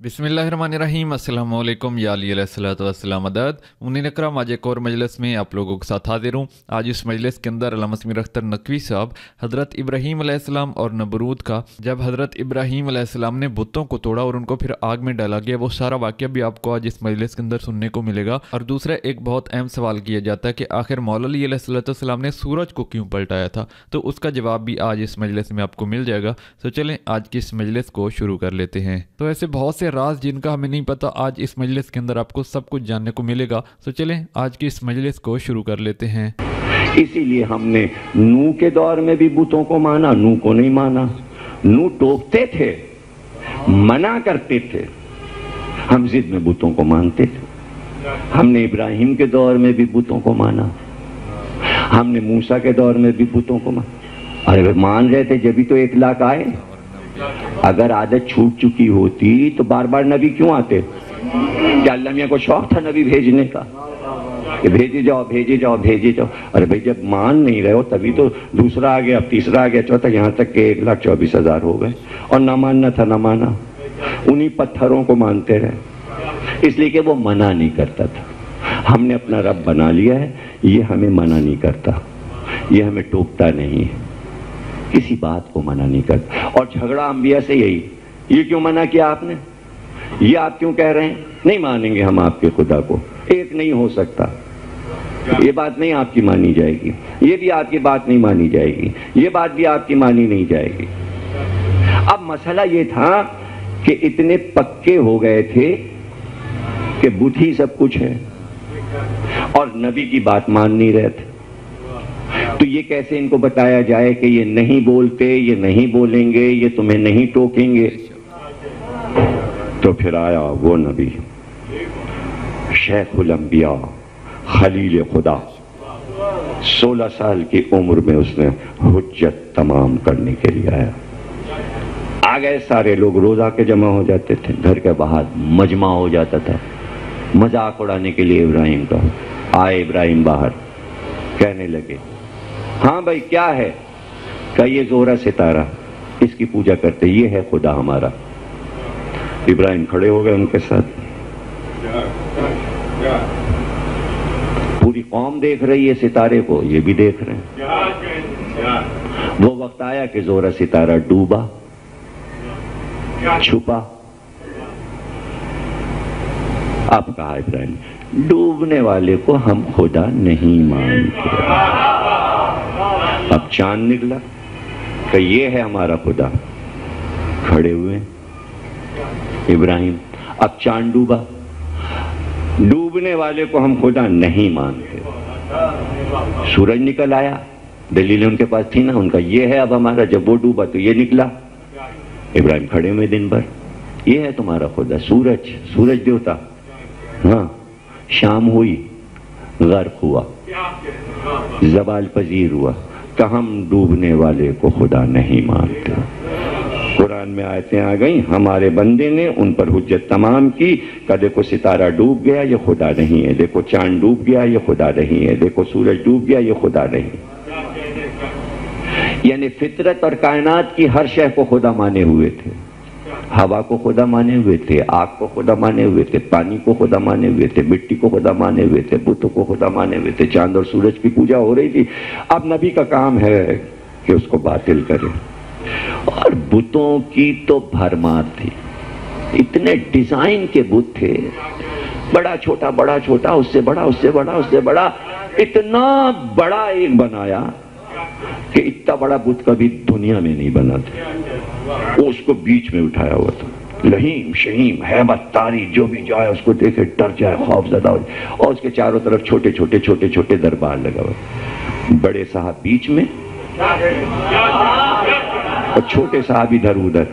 बिस्मिल्लाहिर्रहमानिर्रहीम अस्सलामु अलैकुम या अली अलैहिस्सलातु वस्सलाम मदद मुनीन अकरम। आज एक और मजलिस में आप लोगों के साथ हाजिर हूँ। आज इस मजलिस के अंदर अल्लामा समीर अख्तर नकवी साहब हज़रत इब्राहीम अलैहिस्सलाम और नमरूद का, जब हज़रत इब्राहीम अलैहिस्सलाम ने बुतों को तोड़ा और उनको फिर आग में डाला गया, वो सारा वाक़या भी आपको आज इस मजलिस के अंदर सुनने को मिलेगा। और दूसरा एक बहुत अहम सवाल किया जाता है कि आखिर मौला अली अलैहिस्सलाम ने सूरज को क्यों पलटाया था, तो उसका जवाब भी आज इस मजलिस में आपको मिल जाएगा। तो चलें आज की इस मजलिस को शुरू कर लेते हैं। तो ऐसे बहुत से राज जिनका हमें नहीं पता, आज इस मजलिस के अंदर आपको सब कुछ जानने को मिलेगा। तो चलें आज की इस मजलिस को शुरू कर लेते हैं। इसीलिए हमने नूह के दौर में भी बुतों को माना, नूह को नहीं माना। नूह टोकते थे, मना करते थे, हम जिद में बुतों को मानते थे। हमने इब्राहिम के दौर में भी बुतों को माना, हमने मूसा के दौर में भी बुतों को माना। अरे मान रहे थे जब भी तो 1 लाख आए। अगर आदत छूट चुकी होती तो बार बार नबी क्यों आते? क्या अल्लाह मियां को शौक था नबी भेजने का कि भेजे जाओ भेजे जाओ भेजे जाओ? अरे भाई जब मान नहीं रहे हो तभी तो दूसरा आ गया, अब तीसरा आ गया, चौथा, यहाँ तक के 1,24,000 हो गए। और ना मानना था ना माना, उन्हीं पत्थरों को मानते रहे, इसलिए कि वो मना नहीं करता था। हमने अपना रब बना लिया है, ये हमें मना नहीं करता, ये हमें टोकता नहीं है, किसी बात को मना नहीं करता। और झगड़ा अंबिया से यही, ये क्यों मना किया आपने, ये आप क्यों कह रहे हैं? नहीं मानेंगे हम आपके खुदा को, एक नहीं हो सकता, ये बात नहीं आपकी मानी जाएगी, ये भी आपकी बात नहीं मानी जाएगी, ये बात भी आपकी मानी नहीं जाएगी। अब मसला ये था कि इतने पक्के हो गए थे कि बुत ही सब कुछ है और नबी की बात मान नहीं रहे थे। तो ये कैसे इनको बताया जाए कि ये नहीं बोलते, ये नहीं बोलेंगे, ये तुम्हें नहीं टोकेंगे? तो फिर आया वो नबी, शेखुल अंबिया, खलील खुदा, 16 साल की उम्र में उसने हुज्जत तमाम करने के लिए आया। आ गए सारे लोग, रोजा के जमा हो जाते थे, घर के बाहर मजमा हो जाता था मजाक उड़ाने के लिए इब्राहिम का। आए इब्राहिम बाहर, कहने लगे हाँ भाई क्या है? क्या ये ज़ोहरा सितारा, इसकी पूजा करते, ये है खुदा हमारा। इब्राहिम खड़े हो गए उनके साथ, पूरी कौम देख रही है सितारे को, ये भी देख रहे हैं। वो वक्त आया कि ज़ोहरा सितारा डूबा, छुपा। अब कहा इब्राहिम, डूबने वाले को हम खुदा नहीं मानते। अब चांद निकला कि ये है हमारा खुदा। खड़े हुए इब्राहिम, अब चांद डूबा, डूबने वाले को हम खुदा नहीं मानते। सूरज निकल आया, दलीलें उनके पास थी ना, उनका ये है अब हमारा। जब वो डूबा तो ये निकला। इब्राहिम खड़े हुए दिन भर, ये है तुम्हारा खुदा सूरज, सूरज देवता। हाँ, शाम हुई, गर्क हुआ, ज़वाल पजीर हुआ, कि हम डूबने वाले को खुदा नहीं मानते। कुरान में आयतें आ गई, हमारे बंदे ने उन पर हुज्जत तमाम की। कि देखो सितारा डूब गया, ये खुदा नहीं है, देखो चांद डूब गया, ये खुदा नहीं है, देखो सूरज डूब गया, ये खुदा नहीं। यानी फितरत और कायनात की हर शय को खुदा माने हुए थे। हवा को खुदा माने हुए थे, आग को खुदा माने हुए थे, पानी को खुदा माने हुए थे, मिट्टी को खुदा माने हुए थे, बुतों को खुदा माने हुए थे। चांद और सूरज की पूजा हो रही थी। अब नबी का काम है कि उसको बातिल करे। और बुतों की तो भरमार थी, इतने डिजाइन के बुत थे, बड़ा छोटा बड़ा छोटा, उससे बड़ा उससे बड़ा उससे बड़ा, इतना बड़ा एक बनाया कि इतना बड़ा बुत कभी दुनिया में नहीं बना था। वो उसको बीच में उठाया हुआ था, लहीम शहीम हैबत तारी, जो भी जाए उसको देखे डर जाए, खौफजदा हो जाए। और उसके चारों तरफ छोटे छोटे छोटे छोटे दरबार लगा हुआ, बड़े साहब बीच में और छोटे साहब इधर उधर,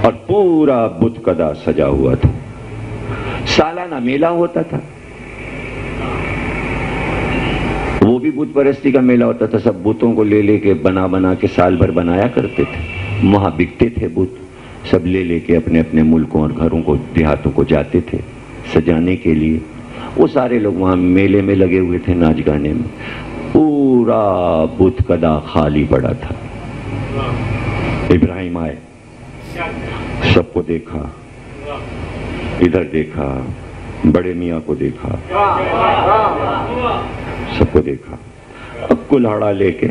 और पूरा बुत कदा सजा हुआ था। सालाना मेला होता था, वो भी बुत परस्ती का मेला होता था। सब बुतों को ले लेके बना बना के साल भर बनाया करते थे, वहां बिकते थे बुत। सब ले लेके अपने अपने मुल्कों और घरों को, देहातों को जाते थे सजाने के लिए। वो सारे लोग वहां मेले में लगे हुए थे, नाच गाने में। पूरा बुत कदा खाली पड़ा था। इब्राहिम आए, सबको देखा, इधर देखा, बड़े मियाँ को देखा, सबको देखा। अब कुल्हाड़ा लेके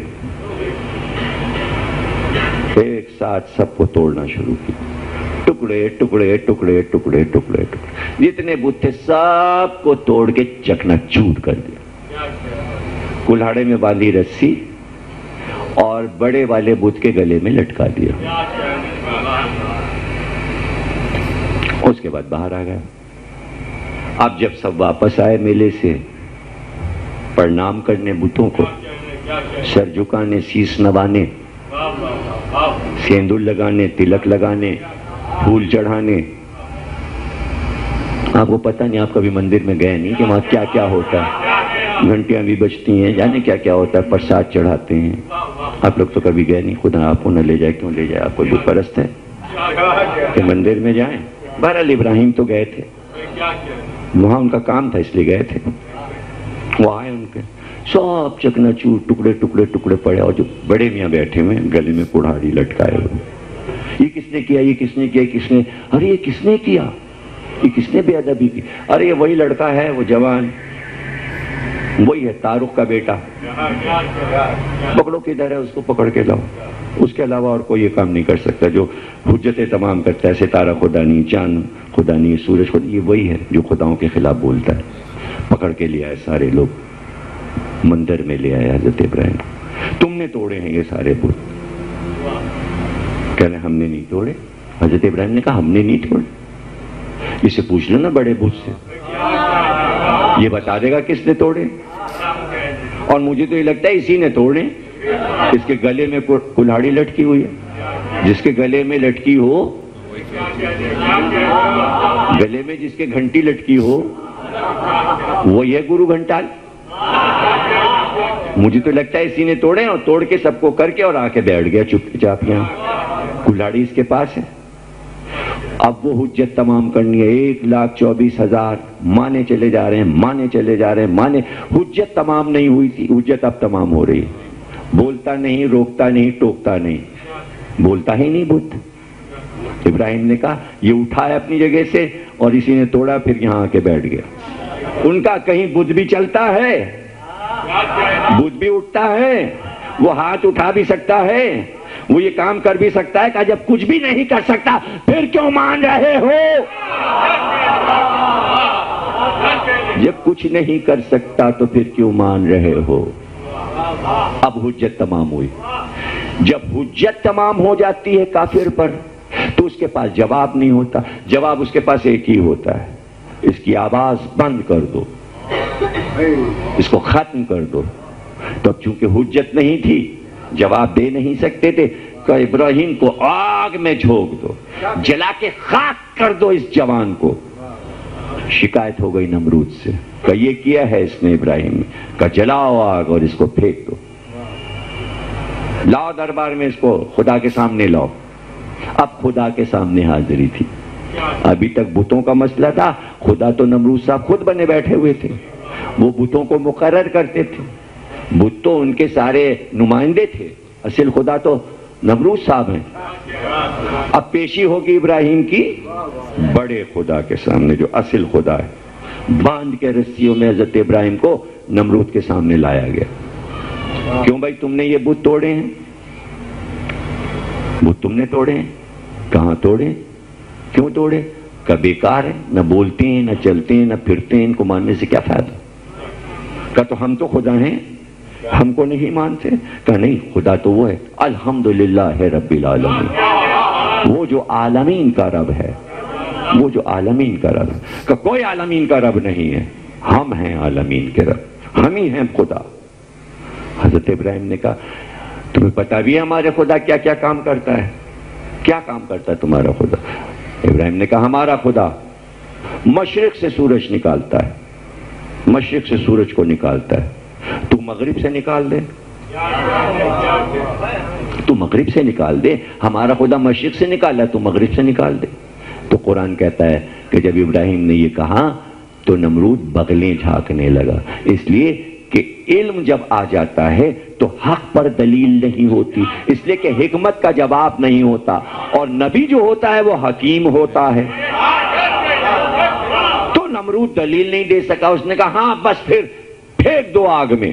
एक साथ सबको तोड़ना शुरू किया, टुकड़े टुकड़े टुकड़े टुकड़े टुकड़े टुकड़े, जितने बुत थे सबको तोड़ के चकनाचूर कर दिया। कुल्हाड़े में बांधी रस्सी और बड़े वाले बुत के गले में लटका दिया। उसके बाद बाहर आ गया। अब जब सब वापस आए मेले से, प्रणाम करने बुतों को, सर झुकाने, शीश नवाने, सिंदूर लगाने, तिलक लगाने, फूल चढ़ाने। आपको पता नहीं, आप कभी मंदिर में गए नहीं कि वहाँ क्या क्या होता है, घंटियां भी बजती हैं, जाने क्या क्या होता है, प्रसाद चढ़ाते हैं। आप लोग तो कभी गए नहीं, खुदा आपको न ले जाए, क्यों ले जाए, आपको बुत परस्त है कि मंदिर में जाएं। बहरहाल इब्राहिम तो गए थे, वहां उनका काम था इसलिए गए थे। वो आए, उनके सब चकनाचूर टुकड़े टुकड़े टुकड़े पड़े, और जो बड़े मियाँ बैठे हुए गले में कुल्हाड़ी लटकाए हुए, ये किसने किया, ये किसने किया, किसने, अरे ये किसने किया, ये किसने बेअदबी की, अरे ये वही लड़का है, वो जवान, वही है तारुक का बेटा, पकड़ो, किधर है, उसको पकड़ के लाओ। उसके अलावा और कोई ये काम नहीं कर सकता जो हुज्जतें तमाम करता है। सितारा खुदा नहीं, चांद खुदा नहीं, सूरज खुदा, ये वही है जो खुदाओं के खिलाफ बोलता है। पकड़ के ले आए सारे लोग, मंदिर में ले आए हजरत इब्राहिम। तुमने तोड़े हैं ये सारे बुत? कह रहे हमने नहीं तोड़े। हजरत इब्राहिम ने कहा हमने नहीं तोड़े। इसे पूछ लो ना बड़े बुत से, ये बता देगा किसने तोड़े। और मुझे तो ये लगता है इसी ने तोड़े। इसके गले में कुल्हाड़ी लटकी हुई है, जिसके गले में लटकी हो, गले में जिसके घंटी लटकी हो, वो ये गुरु घंटाल। मुझे तो लगता है इसी ने तोड़े, और तोड़ के सबको करके और आके बैठ गया चुपचाप। यहाँ कुल्हाड़ी इसके पास है। अब वो हुज्जत तमाम करनी है। 1,24,000 माने चले जा रहे हैं, माने चले जा रहे हैं, माने। हुज्जत तमाम नहीं हुई थी, हुज्जत अब तमाम हो रही है। बोलता नहीं, रोकता नहीं, टोकता नहीं, बोलता ही नहीं बुत। इब्राहिम ने कहा ये उठाया अपनी जगह से, और इसी ने तोड़ा, फिर यहां आके बैठ गया। उनका कहीं बुत भी चलता है, बुत भी उठता है, वो हाथ उठा भी सकता है, वो ये काम कर भी सकता है। कि जब कुछ भी नहीं कर सकता फिर क्यों मान रहे हो? जब कुछ नहीं कर सकता तो फिर क्यों मान रहे हो? अब हुज्जत तमाम हुई। जब हुज्जत तमाम हो जाती है काफिर पर, तो उसके पास जवाब नहीं होता। जवाब उसके पास एक ही होता है, इसकी आवाज बंद कर दो, इसको खत्म कर दो। तो अब चूंकि हुज्जत नहीं थी, जवाब दे नहीं सकते थे, कि इब्राहिम को आग में झोंक दो, जला के खाक कर दो इस जवान को। शिकायत हो गई नमरूद से, कि ये किया है इसने इब्राहिम ने, कि जलाओ आग और इसको फेंक दो, लाओ दरबार में, इसको खुदा के सामने लाओ। अब खुदा के सामने हाजिरी थी। अभी तक बुतों का मसला था, खुदा तो नमरूद साहब खुद बने बैठे हुए थे, वो बुतों को मुकर्रर करते थे। बुत तो उनके सारे नुमाइंदे थे, असल खुदा तो नमरूद साहब हैं। अब पेशी होगी इब्राहिम की बड़े खुदा के सामने, जो असल खुदा है। बांध के रस्सियों में हजरत इब्राहिम को नमरूद के सामने लाया गया। क्यों भाई तुमने ये बुत तोड़े हैं? बुत तुमने तोड़े हैं? कहां तोड़े, क्यों तोड़े? का बेकार है, न बोलते हैं, न चलते हैं, न फिरते हैं, इनको मानने से क्या फायदा? का तो हम तो खुदा हैं, हमको नहीं मानते? का नहीं, खुदा तो वो है, अल्हम्दुलिल्लाह रब्बिल आलमीन, वो जो आलमीन का रब है, वो जो आलमीन का रब है। का कोई आलमीन का रब नहीं है, हम हैं आलमीन के रब, हम ही हैं खुदा। हजरत इब्राहिम ने कहा तुम्हें पता भी है हमारे खुदा क्या क्या काम करता है? क्या काम करता है तुम्हारा खुदा? इब्राहिम ने कहा हमारा खुदा मशरिक से सूरज निकालता है, मशरिक से सूरज को निकालता है, तू मगरिब से निकाल दे, तू मगरिब से निकाल दे। हमारा खुदा मशरिक से निकाला, तू मगरिब से निकाल दे। तो कुरान कहता है कि जब इब्राहिम ने ये कहा तो नमरूद बगलें झांकने लगा, इसलिए کہ علم جب آ جاتا ہے تو حق پر دلیل نہیں ہوتی، اس لیے کہ حکمت کا جواب نہیں ہوتا، اور نبی جو ہوتا ہے وہ حکیم ہوتا ہے۔ تو نمرود دلیل نہیں دے سکا، اس نے کہا ہاں بس پھر پھینک دو آگ میں،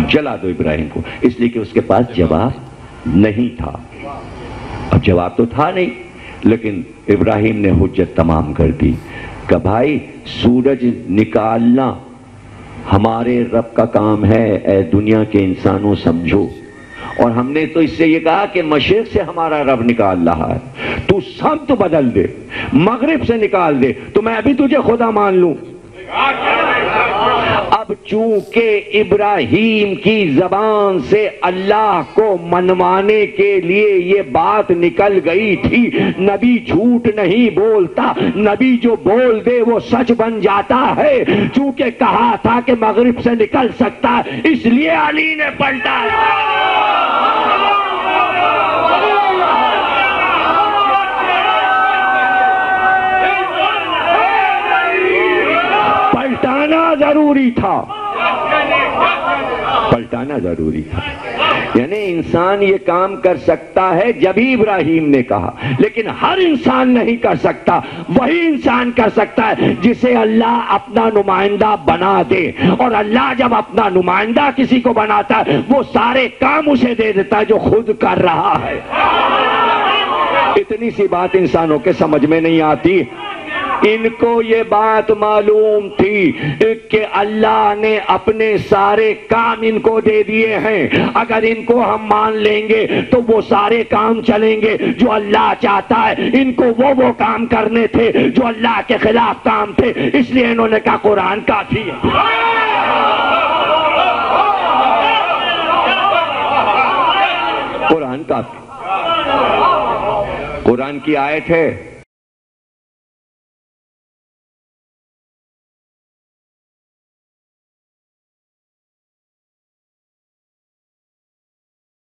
جلا دو ابراہیم کو، اس لیے کہ اس کے پاس جواب نہیں تھا۔ اب جواب تو تھا نہیں، لیکن ابراہیم نے حجت تمام کر دی کہ بھائی سورج نکالنا ہمارے رب کا کام ہے، اے دنیا کے انسانوں سمجھو، اور ہم نے تو اس سے یہ کہا کہ مشرق سے ہمارا رب نکال رہا ہے، تو سمت بدل دے، مغرب سے نکال دے تو میں ابھی تجھے خدا مان لوں۔ اب چونکہ ابراہیم کی زبان سے اللہ کو منوانے کے لیے یہ بات نکل گئی تھی، نبی جھوٹ نہیں بولتا، نبی جو بول دے وہ سچ بن جاتا ہے، چونکہ کہا تھا کہ مغرب سے نکل سکتا ہے، اس لیے علی نے پلٹا۔ ضروری تھا، پلٹانا ضروری تھا، یعنی انسان یہ کام کر سکتا ہے جب ہی ابراہیم نے کہا، لیکن ہر انسان نہیں کر سکتا، وہی انسان کر سکتا ہے جسے اللہ اپنا نمائندہ بنا دے، اور اللہ جب اپنا نمائندہ کسی کو بناتا ہے وہ سارے کام اسے دے دیتا ہے جو خود کر رہا ہے۔ اتنی سی بات انسانوں کے سمجھ میں نہیں آتی، ان کو یہ بات معلوم تھی کہ اللہ نے اپنے سارے کام ان کو دے دیے ہیں، اگر ان کو ہم مان لیں گے تو وہ سارے کام چلیں گے جو اللہ چاہتا ہے، ان کو وہ کام کرنے تھے جو اللہ کے خلاف کام تھے، اس لیے انہوں نے کہا قرآن کافی ہے۔ قرآن کافی، قرآن کی آیت ہے